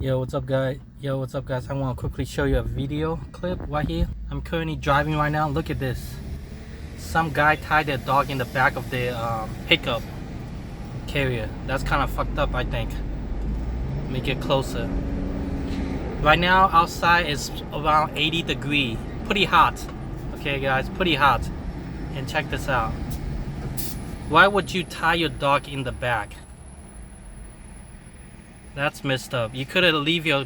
Yo, what's up guys? I want to quickly show you a video clip right here. I'm currently driving right now. Look at this. Some guy tied their dog in the back of the pickup carrier. That's kind of fucked up, I think. Let me get closer. Right now outside is around 80 degrees. Pretty hot. Okay guys, pretty hot. And check this out. Why would you tie your dog in the back? That's messed up. You could have leave your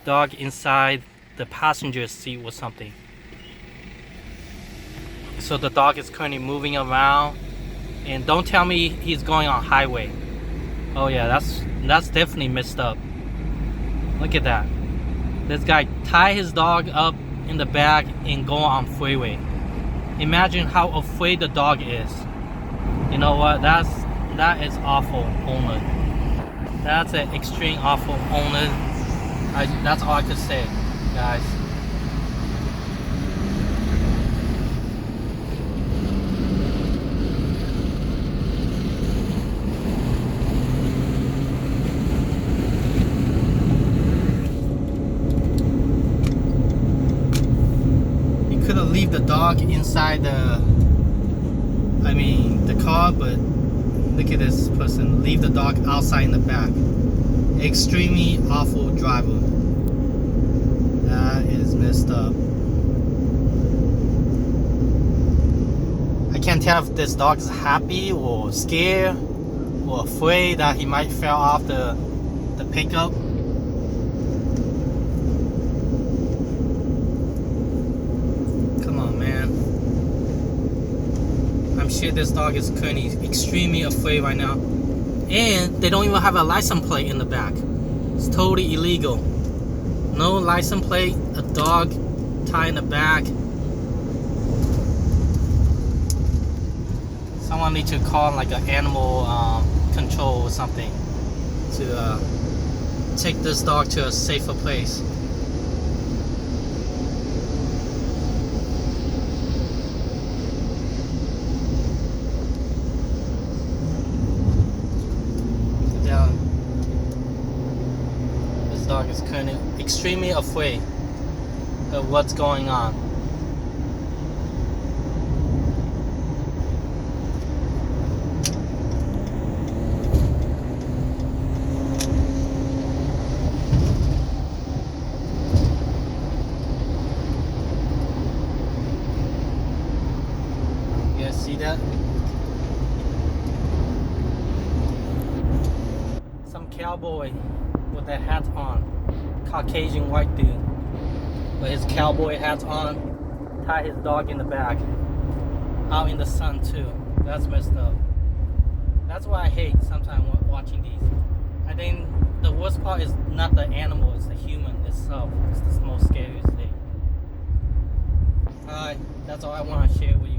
dog inside the passenger seat or something. So the dog is currently moving around, and don't tell me he's going on highway. Oh yeah, that's definitely messed up. Look at that. This guy tie his dog up in the back and go on freeway. Imagine how afraid the dog is. You know what? That is awful, owner. That's an extreme awful owner. That's all I could say, guys. You could have leave the dog inside the car, but look at this person, leave the dog outside in the back. Extremely awful driver. That is messed up. I can't tell if this dog is happy or scared or afraid that he might fall off the pickup. Come on, man. I'm sure this dog is currently extremely afraid right now. And they don't even have a license plate in the back. It's totally illegal. No license plate, a dog tied in the back. Someone needs to call like an animal control or something to take this dog to a safer place. This dog is currently extremely afraid of what's going on. You guys see that? Some cowboy with a hat on, Caucasian white dude with his cowboy hat on, tie his dog in the back, out in the sun too. That's messed up. That's why I hate sometimes watching these. I think the worst part is not the animal, it's the human itself. It's the most scariest thing. Alright, that's all I want to share with you.